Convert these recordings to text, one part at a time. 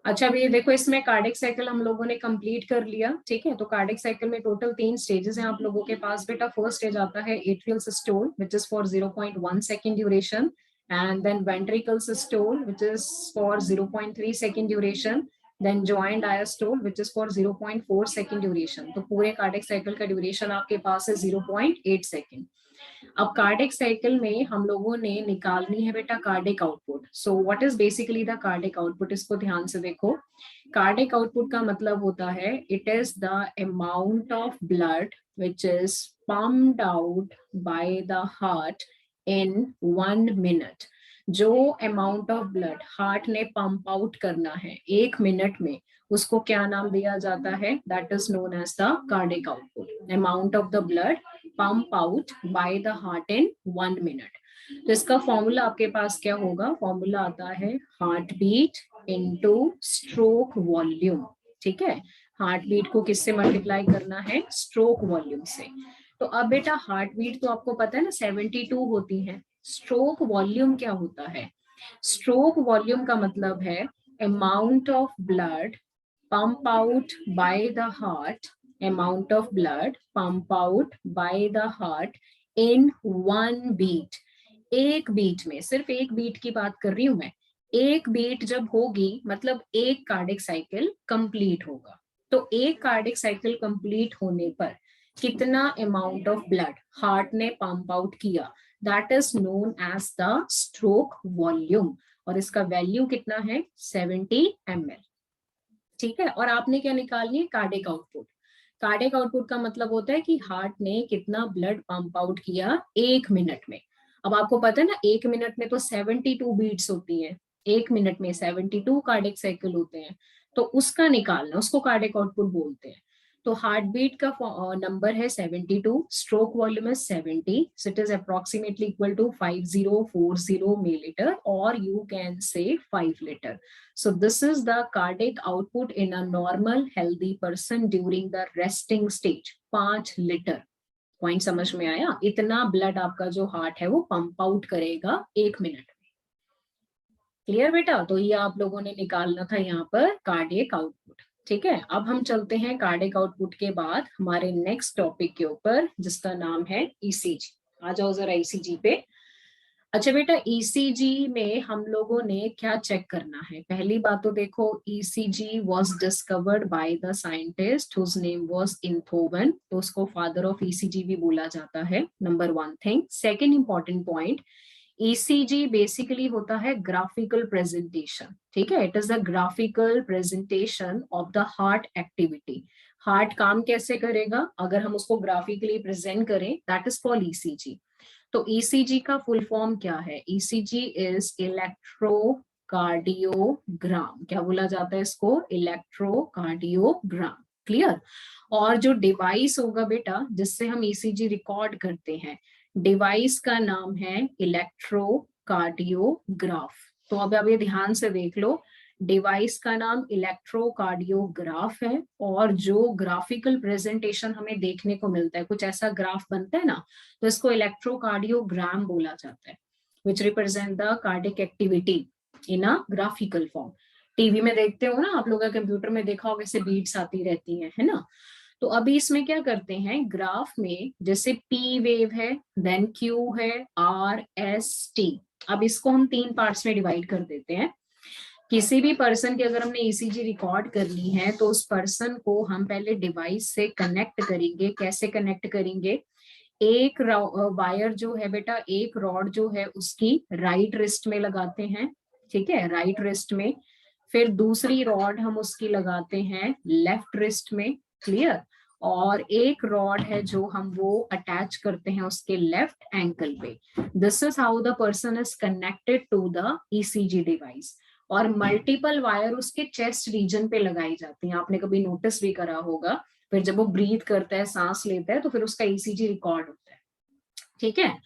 अच्छा अभी देखो, इसमें कार्डिक साइकिल हम लोगों ने कंप्लीट कर लिया, ठीक है। तो कार्डिक साइकिल में टोटल 3 स्टेजेस हैं आप लोगों के पास बेटा। फर्स्ट स्टेज आता है atrial systole which is for 0.1 second duration, and then ventricle systole which is for 0.3 second duration, then joint diastole which is for 0.4 second duration. तो पूरे कार्डिक साइकिल का ड्यूरेशन आपके पास है 0.8 सेकेंड। अब कार्डिक साइकिल में हम लोगों ने निकालनी है बेटा cardiac output. So what is basically the cardiac output, इसको ध्यान से देखो। कार्डिक आउटपुट का मतलब होता है it is the amount of blood which is pumped out by the heart in 1 minute. जो अमाउंट ऑफ ब्लड हार्ट ने पंप आउट करना है 1 मिनट में, उसको क्या नाम दिया जाता है? That is known as the cardiac output, amount of the blood pump out by the heart in 1 minute. तो इसका फॉर्मूला आपके पास क्या होगा? फॉर्मूला आता है heart beat into stroke volume, ठीक है। हार्ट बीट को किससे मल्टीप्लाई करना है? स्ट्रोक वॉल्यूम से। तो अब बेटा हार्ट बीट तो आपको पता है ना 72 होती है। स्ट्रोक वॉल्यूम क्या होता है? स्ट्रोक वॉल्यूम का मतलब है amount of blood pump out by the heart, amount of blood pump out by the heart in 1 beat। एक बीट में, सिर्फ एक बीट की बात कर रही हूं मैं। एक बीट जब होगी मतलब एक कार्डिक साइकिल कंप्लीट होगा। तो एक कार्डिक साइकिल कंप्लीट होने पर कितना अमाउंट ऑफ ब्लड हार्ट ने पंप आउट किया, that is known as the stroke volume. और इसका वैल्यू कितना है? 70 ml, ठीक है। और आपने क्या निकालनी है? Cardiac output. कार्डिक आउटपुट का मतलब होता है कि हार्ट ने कितना ब्लड पंप आउट किया 1 मिनट में। अब आपको पता है ना 1 मिनट में तो 72 बीट्स होती हैं, 1 मिनट में 72 कार्डिक साइकिल होते हैं। तो उसका निकालना, उसको कार्डिक आउटपुट बोलते हैं। तो हार्ट बीट का नंबर है 72, स्ट्रोक वॉल्यूम है 70, so it is approximately equal to 5040 milliliter, or you can say 5 liter. So this is the cardiac output in a normal healthy person during the resting stage, 5 litre. Point समझ में आया? इतना blood आपका जो heart है वो pump out करेगा 1 minute में। क्लियर बेटा? तो ये आप लोगों ने निकालना था यहाँ पर कार्डियक आउटपुट, ठीक है। अब हम चलते हैं कार्डियक आउटपुट के बाद हमारे नेक्स्ट टॉपिक के ऊपर, जिसका नाम है ईसीजी। आ जाओ जरा ईसीजी पे। अच्छा बेटा, ईसीजी में हम लोगों ने क्या चेक करना है? पहली बात तो देखो, ECG was discovered by the scientist whose name was Einthoven. तो उसको फादर ऑफ ईसीजी भी बोला जाता है, number 1 thing. Second important point, ECG basically होता है ग्राफिकल प्रेजेंटेशन, ठीक है। It is the graphical presentation of the heart activity. Heart काम कैसे करेगा अगर हम उसको ग्राफिकली प्रेजेंट करें, दैट इज कॉल्ड ईसीजी। तो ईसीजी का फुल फॉर्म क्या है? ECG is electrocardiogram. क्या बोला जाता है इसको? इलेक्ट्रोकार्डियोग्राम। क्लियर? और जो डिवाइस होगा बेटा जिससे हम ईसीजी रिकॉर्ड करते हैं, डिवाइस का नाम है इलेक्ट्रोकार्डियोग्राफ। तो अब आप ये ध्यान से देख लो, डिवाइस का नाम इलेक्ट्रोकार्डियोग्राफ है, और जो ग्राफिकल प्रेजेंटेशन हमें देखने को मिलता है, कुछ ऐसा ग्राफ बनता है ना, तो इसको इलेक्ट्रोकार्डियोग्राम बोला जाता है, which represent the cardiac activity in a graphical form. TV में देखते हो ना आप लोग, कंप्यूटर में देखा होगा, ऐसे बीट्स आती रहती हैं, है ना। तो अभी इसमें क्या करते हैं, ग्राफ में जैसे पी वेव है, देन क्यू है, आर एस टी। अब इसको हम 3 पार्ट्स में डिवाइड कर देते हैं। किसी भी पर्सन की अगर हमने ईसीजी रिकॉर्ड करनी है तो उस पर्सन को हम पहले डिवाइस से कनेक्ट करेंगे। कैसे कनेक्ट करेंगे? एक वायर जो है बेटा, एक रॉड जो है उसकी राइट रिस्ट में लगाते हैं, ठीक है, राइट रिस्ट में। फिर दूसरी रॉड हम उसकी लगाते हैं लेफ्ट रिस्ट में, क्लियर। और एक रॉड है जो हम वो अटैच करते हैं उसके लेफ्ट एंकल पे। This is how the person is connected to the ECG device. और मल्टीपल वायर उसके चेस्ट रीजन पे लगाई जाती हैं, आपने कभी नोटिस भी करा होगा। फिर जब वो ब्रीथ करता है, सांस लेता है, तो फिर उसका ईसीजी रिकॉर्ड होता है, ठीक है।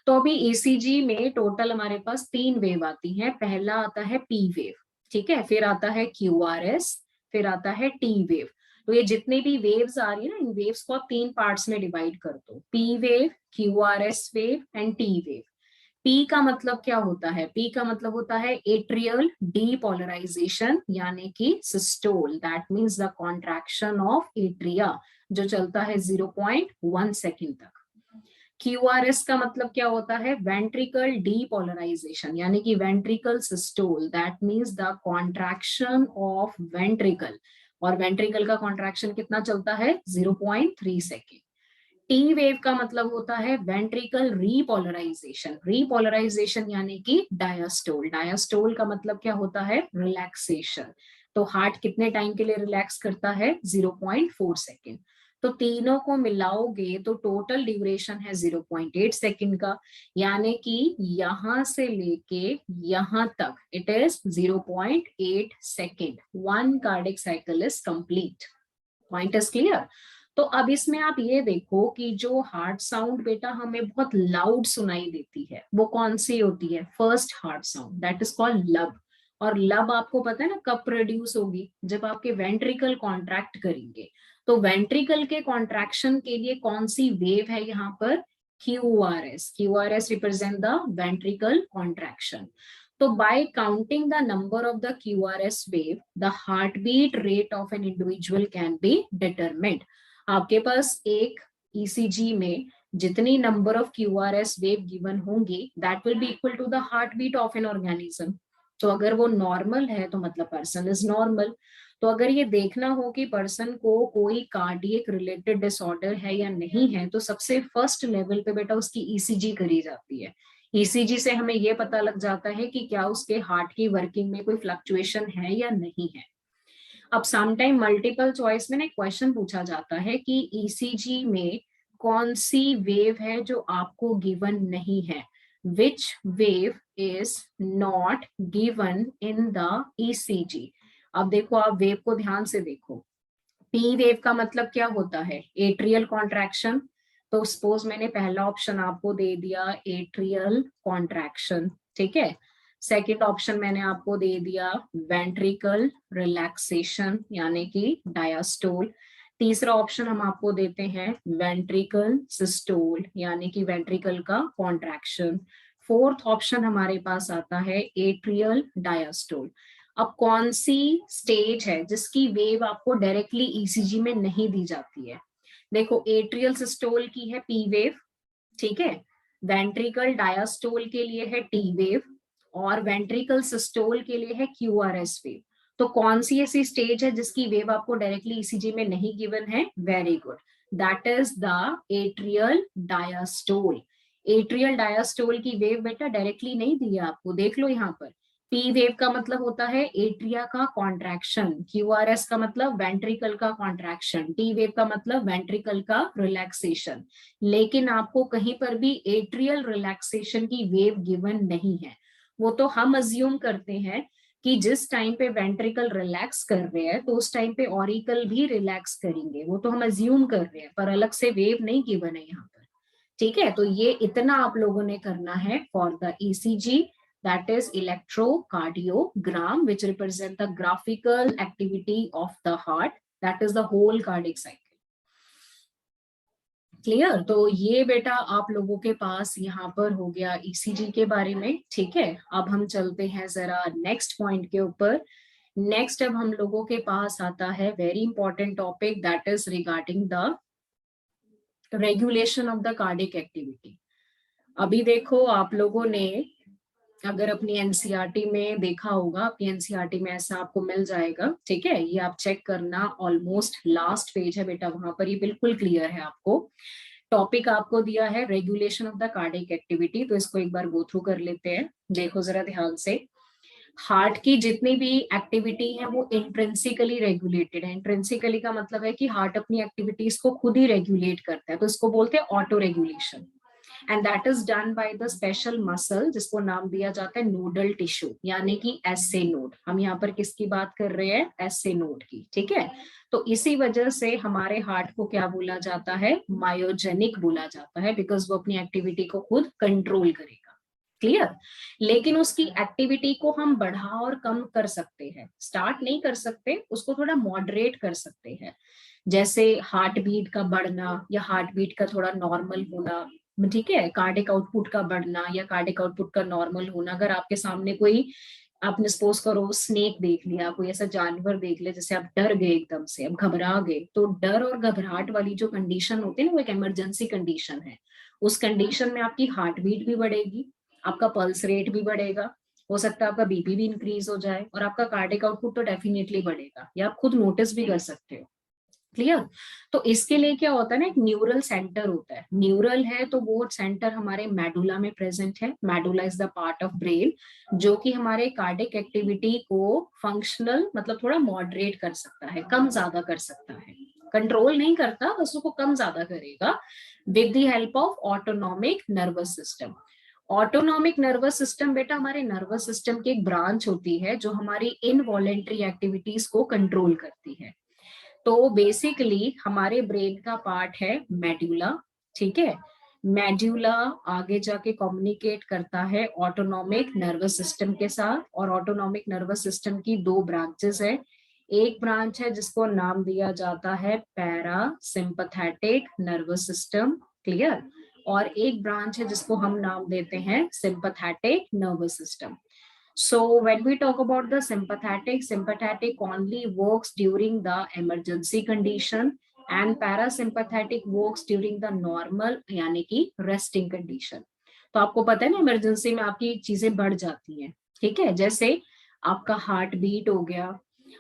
तो अभी ईसीजी में टोटल हमारे पास 3 वेव आती हैं। पहला आता है पी वेव, ठीक है, फिर आता है क्यूआरएस, फिर आता है टी वेव। तो ये जितने भी वेव्स आ रही है ना, इन वेव्स को आप 3 पार्ट्स में डिवाइड कर दो, P wave, QRS wave and T wave. P का मतलब क्या होता है? पी का मतलब होता है एट्रियल डीपोलराइजेशन यानी कि systole, that means the contraction of atria जो चलता है 0.1 सेकेंड तक। क्यूआरएस का मतलब क्या होता है? वेंट्रिकल डीपोलराइजेशन यानी कि ventricle systole, that means the contraction of ventricle, और वेंट्रिकल का कॉन्ट्रैक्शन कितना चलता है? 0.3 सेकेंड। टी वेव का मतलब होता है वेंट्रिकल रीपोलराइजेशन, रीपोलराइजेशन यानी कि डायस्टोल, डायस्टोल का मतलब क्या होता है? रिलैक्सेशन। तो हार्ट कितने टाइम के लिए रिलैक्स करता है? 0.4 सेकेंड। तो तीनों को मिलाओगे तो टोटल ड्यूरेशन है 0.8 सेकेंड का, यानी कि यहां से लेके यहां तक it is 0.8 second, one cardiac cycle is complete. Point is clear? तो अब इसमें आप ये देखो कि जो हार्ट साउंड बेटा हमें बहुत लाउड सुनाई देती है वो कौन सी होती है? First heart sound, that is called लब। और लब आपको पता है ना कब प्रोड्यूस होगी? जब आपके वेंट्रिकल कॉन्ट्रैक्ट करेंगे। तो वेंट्रिकल के कॉन्ट्रैक्शन के लिए कौन सी वेव है यहाँ पर? QRS, QRS represent the ventricle contraction. So by counting the number of the QRS wave, the heartbeat rate of an individual can be determined. आपके पास एक ECG में जितनी number of QRS wave given होंगी, that will be equal to the heartbeat of an organism. तो अगर वो normal है तो मतलब person is normal. तो अगर ये देखना हो कि पर्सन को कोई कार्डियक रिलेटेड डिसऑर्डर है या नहीं है, तो सबसे फर्स्ट लेवल पे बेटा उसकी ईसीजी करी जाती है। ईसीजी से हमें यह पता लग जाता है कि क्या उसके हार्ट की वर्किंग में कोई फ्लक्चुएशन है या नहीं है। अब समटाइम मल्टीपल चॉइस में ना क्वेश्चन पूछा जाता है कि ईसीजी में कौन सी वेव है जो आपको गिवन नहीं है, which wave is not given in the ECG. अब देखो, आप वेव को ध्यान से देखो। पी वेव का मतलब क्या होता है? Atrial contraction. तो सपोज मैंने पहला ऑप्शन आपको दे दिया एट्रियल कॉन्ट्रैक्शन, ठीक है। सेकंड ऑप्शन मैंने आपको दे दिया वेंट्रिकल रिलैक्सेशन यानी कि डायस्टोल। तीसरा ऑप्शन हम आपको देते हैं वेंट्रिकल सिस्टोल यानी कि वेंट्रिकल का कॉन्ट्रैक्शन। फोर्थ ऑप्शन हमारे पास आता है एट्रियल डायस्टोल। अब कौन सी स्टेज है जिसकी वेव आपको डायरेक्टली ईसीजी में नहीं दी जाती है? देखो, एट्रियल सिस्टोल की है पी वेव, ठीक है। वेंट्रिकल डायस्टोल के लिए है टी वेव, और वेंट्रिकल सिस्टोल के लिए है क्यूआरएस वेव। तो कौन सी ऐसी स्टेज है जिसकी वेव आपको डायरेक्टली ईसीजी में नहीं गिवन है? Very good, that is the atrial diastole. Atrial diastole की वेव बेटा डायरेक्टली नहीं दी है आपको, देख लो यहाँ पर। पी वेव का मतलब होता है एट्रिया का कॉन्ट्रैक्शन, क्यूआरएस का मतलब वेंट्रिकल का कॉन्ट्रैक्शन, टी वेव का मतलब वेंट्रिकल का रिलैक्सेशन। लेकिन आपको कहीं पर भी एट्रियल रिलैक्सेशन की वेव गिवन नहीं है। वो तो हम अज्यूम करते हैं कि जिस टाइम पे वेंट्रिकल रिलैक्स कर रहे हैं तो उस टाइम पे ऑरिकल भी रिलैक्स करेंगे, वो तो हम अज्यूम कर रहे हैं, पर अलग से वेव नहीं गिवन है यहाँ पर, ठीक है। तो ये इतना आप लोगों ने करना है for the ECG, that is electrocardiogram, which represent the graphical activity of the heart, that is the whole cardiac cycle. Clear? तो ये बेटा आप लोगों के पास यहाँ पर हो गया ईसीजी के बारे में, ठीक है। अब हम चलते हैं जरा नेक्स्ट पॉइंट के ऊपर। नेक्स्ट अब हम लोगों के पास आता है very important topic, that is regarding the regulation of the cardiac activity. अभी देखो, आप लोगों ने अगर अपनी एनसीईआरटी में देखा होगा, अपनी एनसीईआरटी में ऐसा आपको मिल जाएगा, ठीक है। ये आप चेक करना, ऑलमोस्ट लास्ट पेज है बेटा, वहां पर ये बिल्कुल क्लियर है। आपको टॉपिक आपको दिया है regulation of the cardiac activity, तो इसको एक बार गो थ्रू कर लेते हैं। देखो जरा ध्यान से, हार्ट की जितनी भी एक्टिविटी है वो इंट्रिंसिकली रेगुलेटेड है। इंट्रिंसिकली का मतलब है कि हार्ट अपनी एक्टिविटीज को खुद ही रेगुलेट करता है, तो इसको बोलते हैं auto regulation. And that is done by the special muscle जिसको नाम दिया जाता है नोडल टिश्यू यानी कि एसए नोड। हम यहाँ पर किसकी बात कर रहे हैं? एसए नोड की, ठीक है। तो इसी वजह से हमारे हार्ट को क्या बोला जाता है? मायोजेनिक बोला जाता है, बिकॉज वो अपनी एक्टिविटी को खुद कंट्रोल करेगा। क्लियर? लेकिन उसकी एक्टिविटी को हम बढ़ा और कम कर सकते हैं, स्टार्ट नहीं कर सकते, उसको थोड़ा मॉडरेट कर सकते हैं। जैसे हार्ट बीट का बढ़ना या हार्ट बीट का थोड़ा नॉर्मल होना, ठीक है, कार्डिक आउटपुट का बढ़ना या कार्डिक आउटपुट का नॉर्मल होना। अगर आपके सामने कोई, आपने सपोज करो स्नेक देख लिया, कोई ऐसा जानवर देख लिया, जैसे आप डर गए एकदम से, अब घबरा गए, तो डर और घबराहट वाली जो कंडीशन होती है ना, वो एक इमरजेंसी कंडीशन है। उस कंडीशन में आपकी हार्ट बीट भी बढ़ेगी, आपका पल्स रेट भी बढ़ेगा, हो सकता है आपका बीपी भी इंक्रीज हो जाए, और आपका कार्डिक आउटपुट तो डेफिनेटली बढ़ेगा, या आप खुद नोटिस भी कर सकते हो। क्लियर? तो इसके लिए क्या होता है ना, एक न्यूरल सेंटर होता है। न्यूरल है तो वो सेंटर हमारे मेडुला में प्रेजेंट है। Medulla is the part of brain जो कि हमारे कार्डिक एक्टिविटी को फंक्शनल, मतलब थोड़ा मॉडरेट कर सकता है, कम ज्यादा कर सकता है, कंट्रोल नहीं करता, बस उसको कम ज्यादा करेगा with the help of autonomic nervous system. Autonomic nervous system बेटा हमारे नर्वस सिस्टम की एक ब्रांच होती है जो हमारी इनवॉलेंट्री एक्टिविटीज को कंट्रोल करती है। तो बेसिकली हमारे ब्रेन का पार्ट है मेड्यूला, ठीक है। मेड्यूला आगे जाके कम्युनिकेट करता है ऑटोनॉमिक नर्वस सिस्टम के साथ, और ऑटोनॉमिक नर्वस सिस्टम की दो ब्रांचेस है। एक ब्रांच है जिसको नाम दिया जाता है para sympathetic nervous system, clear, और एक ब्रांच है जिसको हम नाम देते हैं sympathetic nervous system. So when we talk about the sympathetic only works during the emergency condition and parasympathetic works during the normal यानी कि resting condition। तो आपको पता है ना, इमरजेंसी में आपकी चीजें बढ़ जाती हैं, ठीक है, जैसे आपका हार्ट बीट हो गया,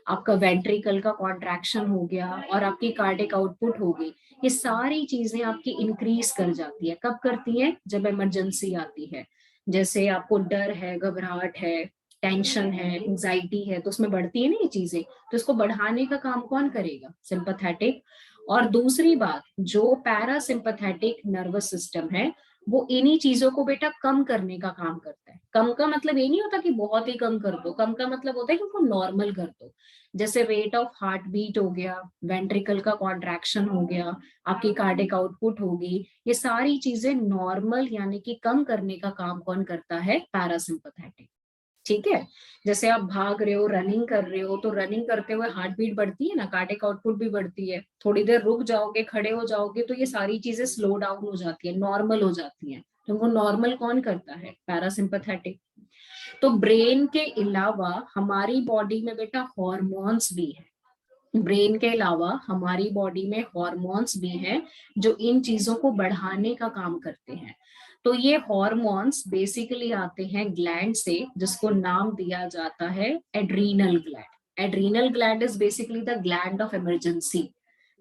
आपका वेंट्रिकल का कॉन्ट्रैक्शन हो गया, और आपकी कार्डिक आउटपुट हो गई। ये सारी चीजें आपकी इंक्रीज कर जाती है। कब करती है? जब इमरजेंसी आती है। जैसे आपको डर है, घबराहट है, टेंशन है, एंजाइटी है, तो उसमें बढ़ती है ना ये चीजें। तो इसको बढ़ाने का काम कौन करेगा? सिंपैथेटिक। और दूसरी बात, जो पैरासिम्पैथेटिक नर्वस सिस्टम है वो इन्हीं चीजों को बेटा कम करने का काम करता है। कम का मतलब ये नहीं होता कि बहुत ही कम कर दो, कम का मतलब होता है कि उनको नॉर्मल कर दो। जैसे रेट ऑफ हार्ट बीट हो गया, वेंट्रिकल का कॉन्ट्रैक्शन हो गया, आपकी कार्डिक आउटपुट होगी, ये सारी चीजें नॉर्मल यानी कि कम करने का काम कौन करता है? पैरासिम्पैथेटिक, ठीक है। जैसे आप भाग रहे हो, रनिंग कर रहे हो, तो रनिंग करते हुए हार्ट बीट बढ़ती है ना, कार्डिक आउटपुट भी बढ़ती है। थोड़ी देर रुक जाओगे, खड़े हो जाओगे, तो ये सारी चीजें स्लो डाउन हो जाती है, नॉर्मल हो जाती हैं। तो वो नॉर्मल कौन करता है? पैरासिम्पैथेटिक। तो ब्रेन के अलावा हमारी बॉडी में बेटा हॉर्मोन्स भी है। ब्रेन के अलावा हमारी बॉडी में हॉर्मोन्स भी हैं जो इन चीजों को बढ़ाने का काम करते हैं। तो ये हॉर्मोन्स बेसिकली आते हैं ग्लैंड से, जिसको नाम दिया जाता है adrenal gland. Adrenal gland is basically the gland of emergency,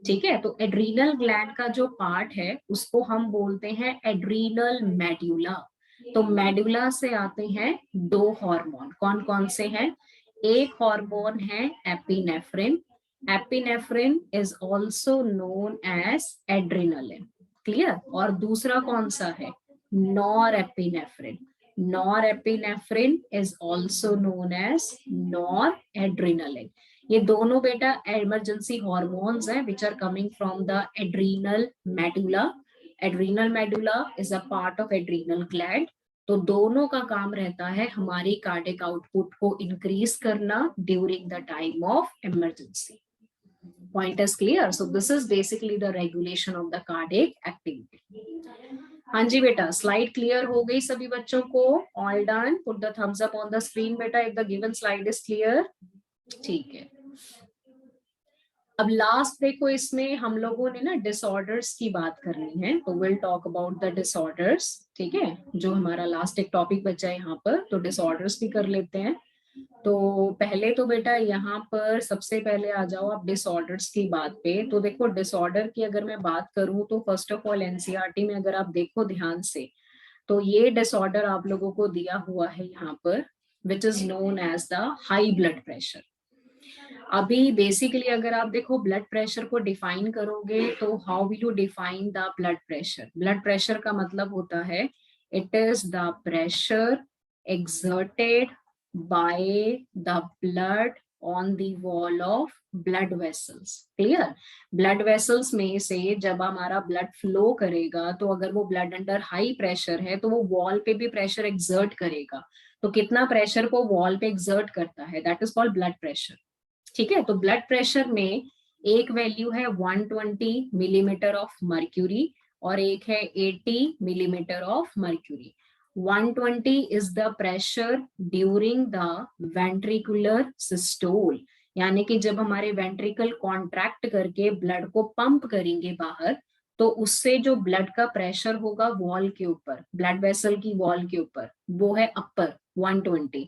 ठीक है। तो एड्रीनल ग्लैंड का जो पार्ट है उसको हम बोलते हैं एड्रीनल मेड्यूला। तो मेडुला से आते हैं दो हार्मोन, कौन कौन से हैं? एक हार्मोन है epinephrine. Epinephrine is also known as adrenaline, clear. और दूसरा कौन सा है? Norepinephrine. Norepinephrine is also known as noradrenaline. ये दोनों बेटा इमरजेंसी हॉर्मोन्स हैं which are coming from the adrenal medulla. Adrenal medulla is a part of adrenal gland. तो दोनों का काम रहता है हमारी कार्डिक आउटपुट को इंक्रीज करना during the time of emergency. Point is clear? So this is basically the regulation of the cardiac activity. हाँ जी बेटा, स्लाइड क्लियर हो गई सभी बच्चों को? All done? Put the thumbs up on the screen बेटा if the given slide is clear. ठीक है, अब लास्ट देखो, इसमें हम लोगों ने ना डिसऑर्डर्स की बात करनी है, तो will talk about the disorders, ठीक है। जो हमारा लास्ट एक टॉपिक बचा है यहाँ पर, तो डिसऑर्डर्स भी कर लेते हैं। तो पहले तो बेटा यहाँ पर सबसे पहले आ जाओ आप डिसऑर्डर्स की बात पे। तो देखो, डिसऑर्डर की अगर मैं बात करूं तो फर्स्ट ऑफ ऑल एनसीईआरटी में अगर आप देखो ध्यान से, तो ये डिसऑर्डर आप लोगों को दिया हुआ है यहाँ पर, which is known as the high blood pressure. अभी बेसिकली अगर आप देखो ब्लड प्रेशर को डिफाइन करोगे तो how will you define the blood pressure? Blood pressure का मतलब होता है it is the pressure exerted by the blood on the wall of blood vessels, clear? blood vessels में से जब हमारा ब्लड फ्लो करेगा, तो अगर वो ब्लड अंडर हाई प्रेशर है तो वो वॉल पे भी प्रेशर एक्सर्ट करेगा। तो कितना प्रेशर को वॉल पे एक्सर्ट करता है, that is called blood pressure, ठीक है। तो ब्लड प्रेशर में एक वैल्यू है 120 मिलीमीटर ऑफ मर्क्यूरी, और एक है 80 millimetre of mercury. 120 is the pressure during the ventricular systole, यानी कि जब हमारे वेंट्रिकल कॉन्ट्रैक्ट करके ब्लड को पंप करेंगे बाहर, तो उससे जो ब्लड का प्रेशर होगा वॉल के ऊपर, ब्लड वेसल की वॉल के ऊपर, वो है अपर 120।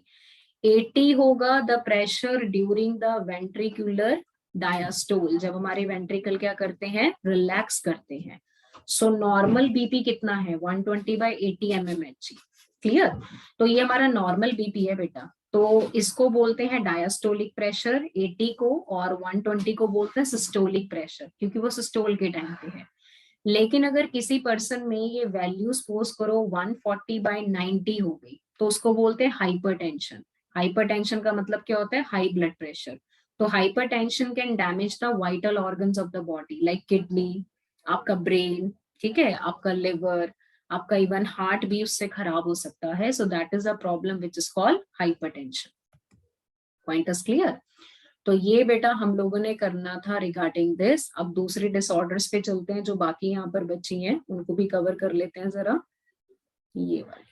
80 होगा the pressure during the ventricular diastole, जब हमारे वेंट्रिकल क्या करते हैं, रिलैक्स करते हैं। सो नॉर्मल बीपी कितना है, 120/80 mmHg। क्लियर? तो ये हमारा नॉर्मल बीपी है बेटा, तो इसको बोलते हैं डायस्टोलिक प्रेशर 80 को, और 120 को बोलते हैं सिस्टोलिक प्रेशर, क्योंकि वो सिस्टोल के टाइम पे है। लेकिन अगर किसी पर्सन में ये वैल्यू सपोज करो 140/90 हो गई, तो उसको बोलते हैं हाइपरटेंशन। हाइपरटेंशन का मतलब क्या होता है, हाई ब्लड प्रेशर। तो hypertension can damage the vital organs of the body, like kidney, आपका ब्रेन, ठीक है, आपका लिवर, आपका इवन हार्ट भी उससे खराब हो सकता है। So that is a problem which is called hypertension. Point is clear? तो ये बेटा हम लोगों ने करना था रिगार्डिंग दिस। अब दूसरे डिसऑर्डर्स पे चलते हैं, जो बाकी यहाँ पर बची हैं उनको भी कवर कर लेते हैं जरा, ये वाली।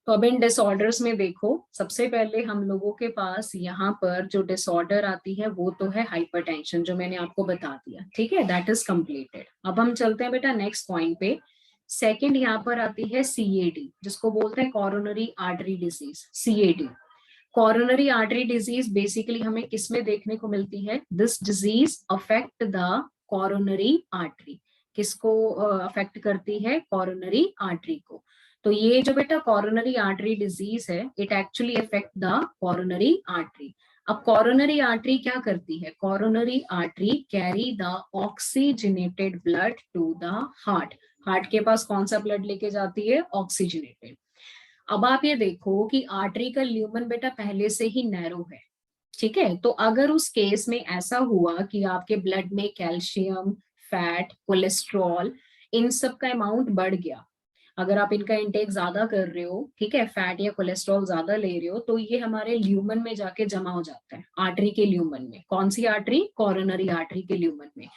तो अब इन डिसऑर्डर्स में देखो, सबसे पहले हम लोगों के पास यहाँ पर जो डिसऑर्डर आती है वो तो है हाइपरटेंशन, जो मैंने आपको बता दिया, ठीक है, दैट इज कंप्लीटेड। अब हम चलते हैं बेटा नेक्स्ट पॉइंट पे। सेकंड यहाँ पर आती है सीएडी, जिसको बोलते हैं coronary artery disease, CAD. Coronary artery disease basically हमें किसमें देखने को मिलती है, this disease affect the coronary artery. किसको अफेक्ट करती है, कॉरोनरी आर्टरी को। तो ये जो बेटा कॉरोनरी आर्टरी डिजीज है, it actually affect the coronary artery. अब कॉरोनरी आर्टरी क्या करती है, coronary artery carry the oxygenated blood to the heart. Heart के पास कौन सा ब्लड लेके जाती है, ऑक्सीजनेटेड। अब आप ये देखो कि आर्टरी का ल्यूमन बेटा पहले से ही नैरो है, ठीक है। तो अगर उस केस में ऐसा हुआ कि आपके ब्लड में कैल्शियम, फैट, कोलेस्ट्रॉल, इन सब का अमाउंट बढ़ गया, अगर आप इनका इंटेक ज्यादा कर रहे हो, ठीक है, फैट या कोलेस्ट्रॉल ज्यादा ले रहे हो, तो ये हमारे ल्यूमन में जाके जमा हो जाता है, आर्टरी के ल्यूमन में। कौन सी आर्टरी, कॉरोनरी आर्टरी के ल्यूमन में।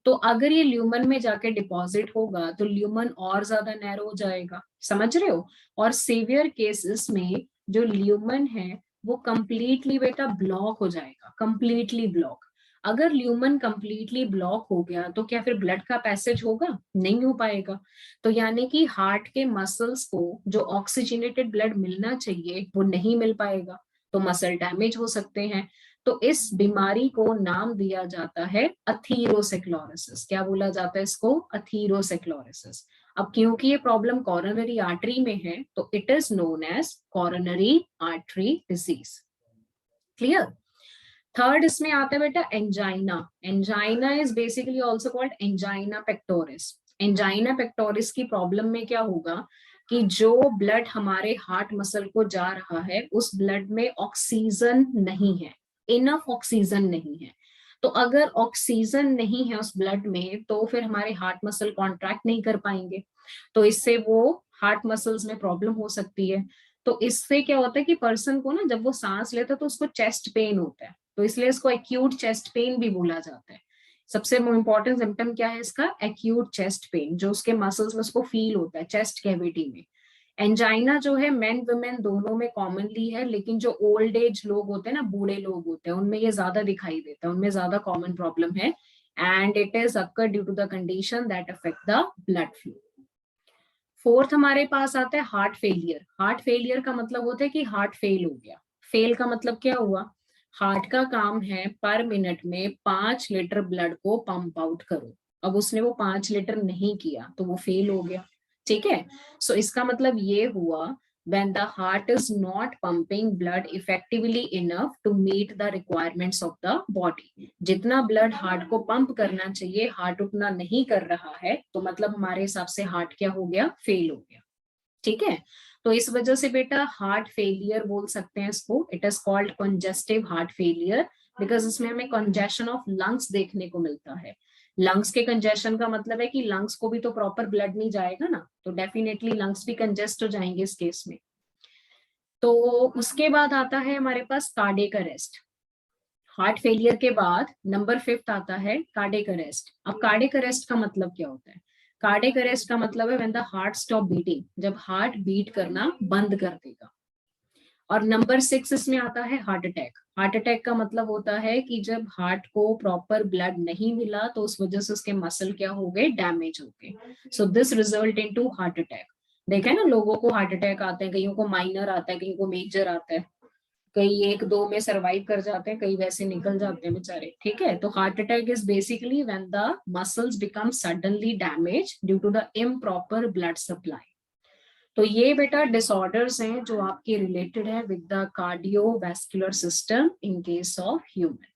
तो अगर ये ल्यूमन में जाके डिपॉजिट होगा तो ल्यूमन और ज्यादा नैरो हो जाएगा, समझ रहे हो। और सीवियर केसेस में जो ल्यूमन है वो कंप्लीटली बेटा ब्लॉक हो जाएगा, कंप्लीटली ब्लॉक। अगर ल्यूमन कंप्लीटली ब्लॉक हो गया तो क्या फिर ब्लड का पैसेज होगा, नहीं हो पाएगा। तो यानी कि हार्ट के मसल्स को जो ऑक्सीजनेटेड ब्लड मिलना चाहिए वो नहीं मिल पाएगा, तो मसल डैमेज हो सकते हैं। तो इस बीमारी को नाम दिया जाता है अथीरोसेक्लोरोसिस। क्या बोला जाता है इसको, अथीरोसेक्लोरोसिस। अब क्योंकि ये प्रॉब्लम कॉरोनरी आर्टरी में है तो it is known as coronary artery disease. Clear? Third इसमें आता है बेटा angina. Angina is basically also called angina pectoris. Angina pectoris की प्रॉब्लम में क्या होगा कि जो ब्लड हमारे हार्ट मसल को जा रहा है उस ब्लड में ऑक्सीजन नहीं है, इनफ ऑक्सीजन नहीं है। तो अगर ऑक्सीजन नहीं है उस ब्लड में तो फिर हमारे हार्ट मसल कॉन्ट्रैक्ट नहीं कर पाएंगे, तो इससे वो हार्ट मसल्स में प्रॉब्लम हो सकती है। तो इससे क्या होता है कि पर्सन को ना जब वो सांस लेता है तो उसको चेस्ट पेन होता है, तो इसलिए इसको एक्यूट चेस्ट पेन भी बोला जाता है। सबसे इंपॉर्टेंट सिम्टम क्या है इसका, एक्यूट चेस्ट पेन, जो उसके मसल्स में उसको फील होता है चेस्ट कैविटी में। एंजाइना जो है मेन वुमेन दोनों में कॉमनली है, लेकिन जो ओल्ड एज लोग होते हैं ना, बूढ़े लोग होते हैं, उनमें ये ज्यादा दिखाई देता है, उनमें ज्यादा कॉमन प्रॉब्लम है। And it is occur due to the condition that affect the blood flow. Fourth हमारे पास आता है हार्ट फेलियर। हार्ट फेलियर का मतलब होता है कि हार्ट फेल हो गया। फेल का मतलब क्या हुआ, हार्ट का काम है पर मिनट में 5 लीटर ब्लड को पंप आउट करो, अब उसने वो 5 लीटर नहीं किया तो वो फेल हो गया, ठीक है। सो इसका मतलब ये हुआ when the heart is not pumping blood effectively enough to meet the requirements of the body। जितना ब्लड हार्ट को पंप करना चाहिए हार्ट उतना नहीं कर रहा है, तो मतलब हमारे हिसाब से हार्ट क्या हो गया, फेल हो गया, ठीक है। तो इस वजह से बेटा हार्ट फेलियर बोल सकते हैं इसको, it is called congestive heart failure, because इसमें हमें कंजेशन ऑफ लंग्स देखने को मिलता है। लंग्स के कंजेशन का मतलब है कि लंग्स को भी तो प्रॉपर ब्लड नहीं जाएगा ना, तो डेफिनेटली लंग्स भी कंजेस्ट हो जाएंगे इस केस में। तो उसके बाद आता है हमारे पास कार्डियक अरेस्ट। हार्ट फेलियर के बाद नंबर 5 आता है कार्डियक अरेस्ट। अब कार्डियक अरेस्ट का मतलब क्या होता है, कार्डियक अरेस्ट का मतलब है when the heart stop beating, जब हार्ट बीट करना बंद कर देगा। और नंबर 6 इसमें आता है हार्ट अटैक। हार्ट अटैक का मतलब होता है कि जब हार्ट को प्रॉपर ब्लड नहीं मिला तो उस वजह से उसके मसल क्या हो गए, डैमेज हो गए। So this result into heart attack. देखा है ना, लोगों को हार्ट अटैक आते हैं, कईयों को माइनर आता है, कईयों को मेजर आता है, कई 1-2 में सरवाइव कर जाते हैं, कई वैसे निकल जाते हैं बेचारे। ठीक है, तो heart attack is basically when the muscles become suddenly damage due to the improper blood supply. तो ये बेटा डिसऑर्डर्स हैं जो आपके रिलेटेड है with the cardiovascular system in case of human.